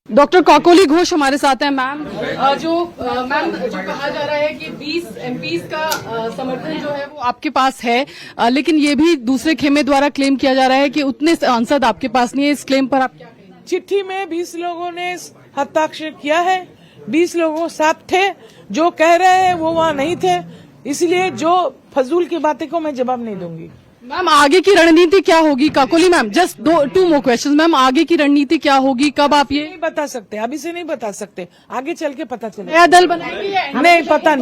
Doctor Kakoli Ghosh हमारे साथ हैं। मैम जो कहा जा रहा है कि 20 एमपीज का समर्थन जो है वो आपके पास है, लेकिन ये भी दूसरे खेमे द्वारा क्लेम किया जा रहा है कि उतने सांसद आपके पास नहीं है। इस क्लेम पर आप क्या कहेंगे? चिट्ठी में 20 लोगों ने हस्ताक्षर किया है, 20 लोगों साथ थे, जो कह रहे हैं वो वहाँ नहीं थे, इसलिए जो फजूल की बातें को मैं जवाब नहीं दूंगी। मैम आगे की रणनीति क्या होगी? Kakoli ma'am just 2 more question. Ma'am आगे की रणनीति क्या होगी? कब आप ये नहीं बता सकते, अभी से नहीं बता सकते, आगे चल के पता चले। नया दल बनाएंगे? नहीं, पता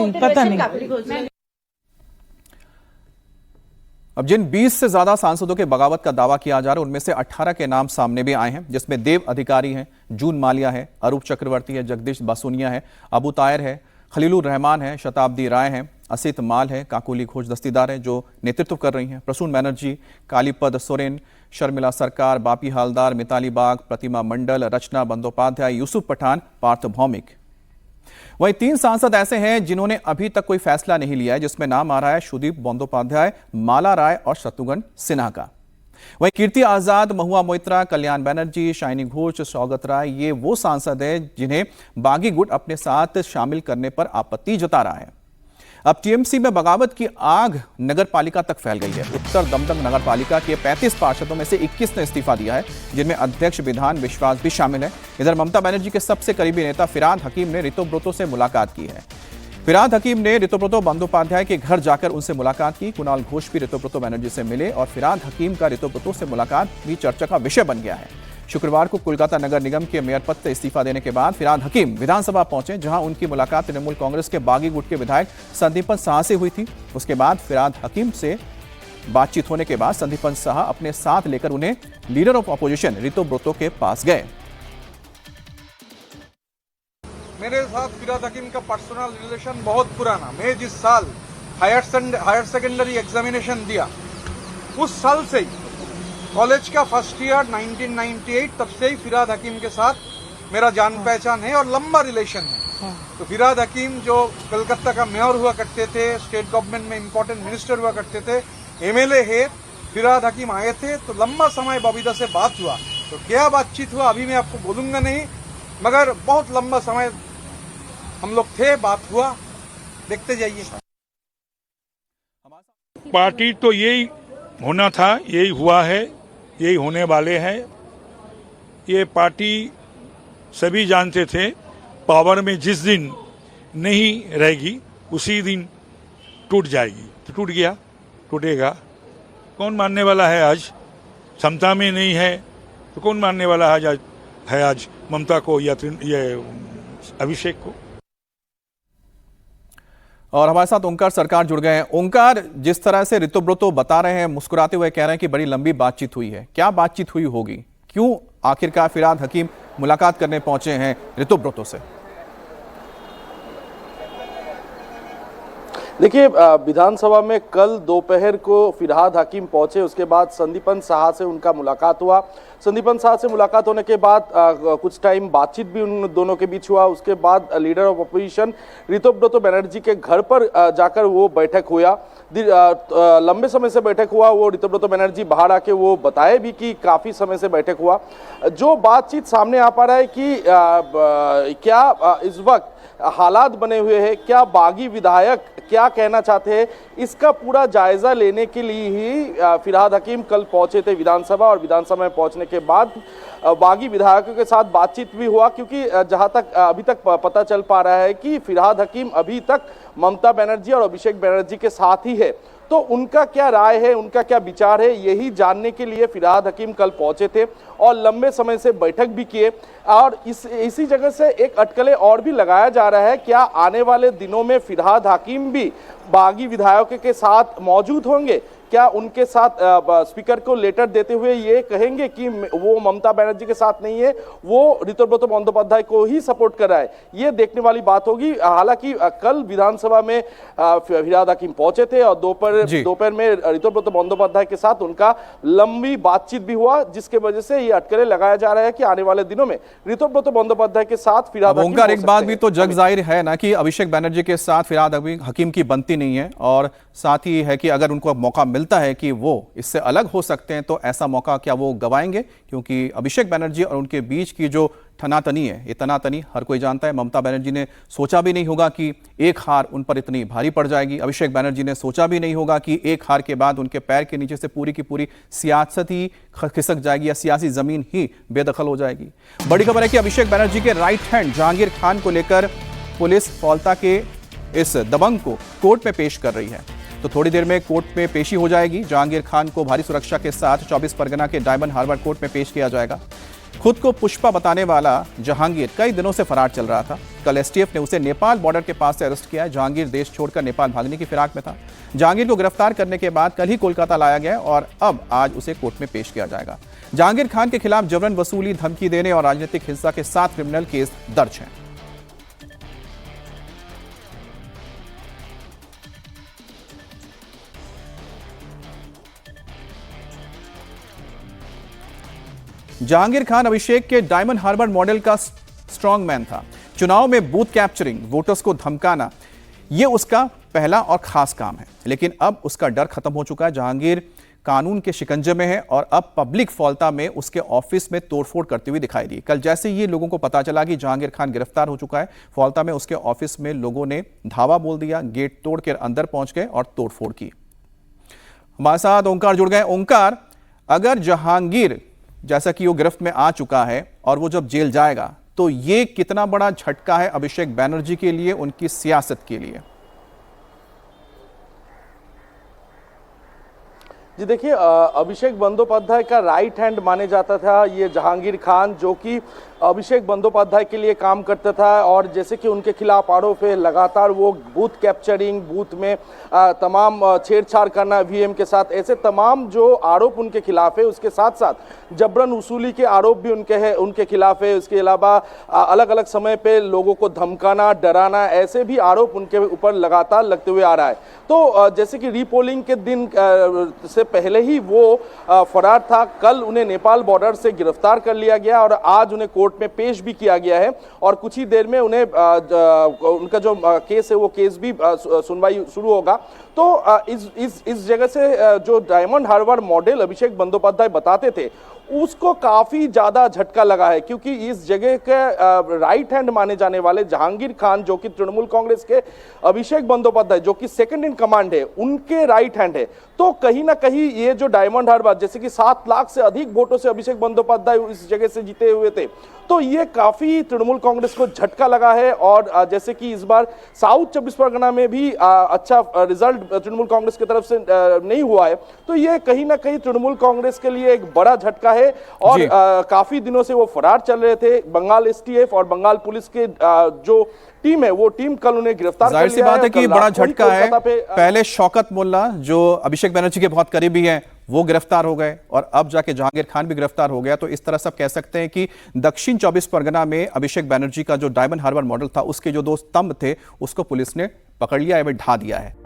नहीं। अब जिन 20 से ज्यादा सांसदों के बगावत का दावा किया जा रहा है, उनमें से 18 के नाम सामने भी आए हैं, जिसमें देव अधिकारी हैं, जून मालिया है, अरूप चक्रवर्ती है, जगदीश बासुनिया है, अबू तायर है, खलीलुर रहमान है, शताब्दी राय है, असित माल है, काकोली घोष दस्तीदार है जो नेतृत्व कर रही हैं, प्रसून बैनर्जी, कालीपद सोरेन, शर्मिला सरकार, बापी हालदार, मिताली बाग, प्रतिमा मंडल, रचना बंदोपाध्याय, यूसुफ पठान, पार्थ भौमिक। वहीं 3 सांसद ऐसे हैं जिन्होंने अभी तक कोई फैसला नहीं लिया है, जिसमें नाम आ रहा है सुदीप बंदोपाध्याय, माला राय और शत्रुघ्न सिन्हा का। वहीं कीर्ति आजाद, महुआ मोइत्रा, कल्याण बैनर्जी, शाइनी घोष, सौगत राय, ये वो सांसद हैं जिन्हें बागी गुट अपने साथ शामिल करने पर आपत्ति जता रहा है। अब टीएमसी में बगावत की आग नगर पालिका तक फैल गई है। उत्तर दमदम नगर पालिका के 35 पार्षदों में से 21 ने इस्तीफा दिया है, जिनमें अध्यक्ष विधान विश्वास भी शामिल है। इधर ममता बनर्जी के सबसे करीबी नेता फिरहाद हकीम ने ऋतुब्रतो से मुलाकात की है। फिरहाद हकीम ने ऋतुब्रतो बंदोपाध्याय के घर जाकर उनसे मुलाकात की। कुणाल घोष भी ऋतुब्रतो बनर्जी से मिले और फिरहाद हकीम का ऋतुब्रतो से मुलाकात भी चर्चा का विषय बन गया है। शुक्रवार को कोलकाता नगर निगम के मेयर पद से इस्तीफा देने के बाद फिरहाद हकीम विधानसभा पहुंचे, जहां उनकी मुलाकात तृणमूल कांग्रेस के बागी गुट के विधायक संदीपन साहा से हुई थी। उसके बाद फिरहाद हकीम से बातचीत होने के बाद संदीपन साहा अपने साथ लेकर उन्हें लीडर ऑफ अपोजिशन ऋतुब्रतो के पास गए। मेरे साथ फिरहाद हकीम का पर्सनल रिलेशन बहुत पुराना। मैं जिस साल हायर सेकेंडरी एग्जामिनेशन दिया, उस साल से ही कॉलेज का फर्स्ट ईयर 1998, तब से ही फिरहाद हकीम के साथ मेरा जान पहचान है और लंबा रिलेशन है। तो फिरहाद हकीम जो कलकत्ता का मेयर हुआ करते थे, स्टेट गवर्नमेंट में इंपॉर्टेंट मिनिस्टर हुआ करते थे, एमएलए है, फिरहाद हकीम आए थे, तो लंबा समय बबीता से बात हुआ। तो क्या बातचीत हुआ अभी मैं आपको बोलूंगा नहीं, मगर बहुत लंबा समय हम लोग थे, बात हुआ, देखते जाइए। पार्टी तो यही होना था, यही हुआ है, यही होने वाले हैं। ये पार्टी सभी जानते थे पावर में जिस दिन नहीं रहेगी उसी दिन टूट जाएगी, तो टूट गया, टूटेगा। कौन मानने वाला है? आज क्षमता में नहीं है तो कौन मानने वाला है आज ममता को या अभिषेक को? और हमारे साथ ओंकार सरकार जुड़ गए हैं। ओंकार, जिस तरह से ऋतुब्रतो बता रहे हैं, मुस्कुराते हुए कह रहे हैं कि बड़ी लंबी बातचीत हुई है, क्या बातचीत हुई होगी? क्यों आखिरकार फिरहाद हकीम मुलाकात करने पहुंचे हैं ऋतुब्रतो से? देखिए, विधानसभा में कल दोपहर को फिरहाद हकीम पहुंचे, उसके बाद संदीपन साहा से उनका मुलाकात हुआ। संदीपन साहा से मुलाकात होने के बाद कुछ टाइम बातचीत भी उन दोनों के बीच हुआ। उसके बाद लीडर ऑफ अपोजिशन ऋतुब्रतो बनर्जी के घर पर जाकर वो बैठक हुआ। लंबे समय से बैठक हुआ। वो ऋतुब्रतो बनर्जी बाहर आके वो बताए भी कि काफ़ी समय से बैठक हुआ। जो बातचीत सामने आ पा रहा है कि क्या इस वक्त हालात बने हुए हैं, क्या बागी विधायक क्या कहना चाहते हैं, इसका पूरा जायजा लेने के लिए ही फिरहाद हकीम कल पहुंचे थे विधानसभा। और विधानसभा में पहुंचने के बाद बागी विधायकों के साथ बातचीत भी हुआ, क्योंकि जहां तक अभी तक पता चल पा रहा है कि फिरहाद हकीम अभी तक ममता बनर्जी और अभिषेक बनर्जी के साथ ही है। तो उनका क्या राय है, उनका क्या विचार है, यही जानने के लिए फिरहाद हकीम कल पहुंचे थे और लंबे समय से बैठक भी किए। और इसी जगह से एक अटकलें और भी लगाया जा रहा है, क्या आने वाले दिनों में फिरहाद हकीम भी बागी विधायकों के साथ मौजूद होंगे? क्या उनके साथ स्पीकर को लेटर देते हुए ये कहेंगे कि वो ममता बनर्जी के साथ नहीं है, वो ऋतुब्रतो बंदोपाध्याय को ही सपोर्ट कर रहा है? ये देखने वाली बात होगी। हालांकि कल विधानसभा में फिरहाद हकीम पहुंचे थे और दोपहर में ऋतुब्रतो बंदोपाध्याय के साथ उनका लंबी बातचीत भी हुआ, जिसके वजह से ये अटकलें लगाया जा रहा है कि आने वाले दिनों में ऋतुब्रतो बंदोपाध्याय के साथ फिरहाद हकीम। ओंकार, एक बात भी तो जग जाहिर है ना कि अभिषेक बनर्जी के साथ फिरहाद हकीम की बनती नहीं है, और साथ ही है कि अगर उनको मौका मिल मिलता है कि वो इससे अलग हो सकते हैं, तो ऐसा मौका क्या वो गंवाएंगे? क्योंकि अभिषेक बनर्जी और उनके बीच की जो ठनातनी है, ये तनातनी हर कोई जानता है। ममता बनर्जी ने सोचा भी नहीं होगा कि एक हार उन पर इतनी भारी पड़ जाएगी। अभिषेक बनर्जी ने सोचा भी नहीं होगा कि एक हार के बाद उनके पैर के नीचे से पूरी की पूरी सियासत ही खिसक जाएगी या सियासी जमीन ही बेदखल हो जाएगी। बड़ी खबर है कि अभिषेक बनर्जी के राइट हैंड जहांगीर खान को लेकर पुलिस फौलता के इस दबंग को कोर्ट में पेश कर रही है। तो थोड़ी देर में कोर्ट में पेशी हो जाएगी। जहांगीर खान को भारी सुरक्षा के साथ 24 परगना के डायमंड हार्बर कोर्ट में पेश किया जाएगा। खुद को पुष्पा बताने वाला जहांगीर कई दिनों से फरार चल रहा था। कल एसटीएफ ने उसे नेपाल बॉर्डर के पास से अरेस्ट किया। जहांगीर देश छोड़कर नेपाल भागने की फिराक में था। जहांगीर को गिरफ्तार करने के बाद कल ही कोलकाता लाया गया और अब आज उसे कोर्ट में पेश किया जाएगा। जहांगीर खान के खिलाफ जबरन वसूली, धमकी देने और राजनीतिक हिंसा के 7 क्रिमिनल केस दर्ज हैं। जहांगीर खान अभिषेक के डायमंड हार्बर मॉडल का स्ट्रॉन्ग मैन था। चुनाव में बूथ कैप्चरिंग, वोटर्स को धमकाना, यह उसका पहला और खास काम है। लेकिन अब उसका डर खत्म हो चुका है। जहांगीर कानून के शिकंजे में है और अब पब्लिक फौलता में उसके ऑफिस में तोड़फोड़ करते हुए दिखाई दी। कल जैसे ये लोगों को पता चला कि जहांगीर खान गिरफ्तार हो चुका है, फौलता में उसके ऑफिस में लोगों ने धावा बोल दिया, गेट तोड़ कर अंदर पहुंच गए और तोड़फोड़ की। हमारे साथ ओंकार जुड़ गए। ओंकार, अगर जहांगीर जैसा कि वो गिरफ्त में आ चुका है और वो जब जेल जाएगा, तो ये कितना बड़ा झटका है अभिषेक बनर्जी के लिए, उनकी सियासत के लिए? जी देखिए, अभिषेक बंदोपाध्याय का राइट हैंड माने जाता था ये जहांगीर खान, जो कि अभिषेक बंदोपाध्याय के लिए काम करता था। और जैसे कि उनके खिलाफ आरोप है लगातार वो बूथ कैप्चरिंग, बूथ में तमाम छेड़छाड़ करना ईवीएम के साथ, ऐसे तमाम जो आरोप उनके खिलाफ है। उसके साथ साथ जबरन वसूली के आरोप भी उनके खिलाफ है। उसके अलावा अलग अलग समय पे लोगों को धमकाना, डराना, ऐसे भी आरोप उनके ऊपर लगातार लगते हुए आ रहा है। तो जैसे कि रीपोलिंग के दिन से पहले ही वो फरार था। कल उन्हें नेपाल बॉर्डर से गिरफ्तार कर लिया गया और आज उन्हें कोर्ट में पेश भी किया गया है। और कुछ ही देर में उन्हें उनका जो केस है वो केस भी सुनवाई शुरू होगा। तो इस जगह से जो डायमंड हार्बर मॉडल अभिषेक बंदोपाध्याय बताते थे, उसको काफी ज्यादा झटका लगा है, क्योंकि इस जगह के राइट हैंड माने जाने वाले जहांगीर खान, जो कि तृणमूल कांग्रेस के अभिषेक बंदोपाध्याय, जो कि सेकंड इन कमांड है, उनके राइट हैंड है। तो कहीं ना कहीं ये जो डायमंड हार्बर, जैसे कि 7 लाख से अधिक वोटों से अभिषेक बंदोपाध्याय इस जगह से जीते हुए थे, तो ये काफी तृणमूल कांग्रेस को झटका लगा है। और जैसे कि इस बार साउथ 24 परगना में भी अच्छा रिजल्ट तृणमूल कांग्रेस की तरफ से नहीं हुआ है, तो ये कहीं ना कहीं तृणमूल कांग्रेस के लिए एक बड़ा झटका है। और काफी दिनों से वो फरार चल रहे थे। बंगाल एसटीएफ और बंगाल पुलिस के जो टीम है, वो टीम कल उन्हें गिरफ्तार कर लिया है। जाहिर सी बात है कि बड़ा झटका है। पहले शौकत मोल्ला, जो अभिषेक बनर्जी के बहुत करीबी हैं, वो गिरफ्तार हो गए और अब जाके जहांगीर खान भी गिरफ्तार हो गया। तो इस तरह सब कह सकते हैं कि दक्षिण 24 परगना में अभिषेक बनर्जी का जो डायमंड हार्बर मॉडल था, उसके जो 2 स्तंभ थे, उसको पुलिस ने पकड़ लिया है, ढा दिया है।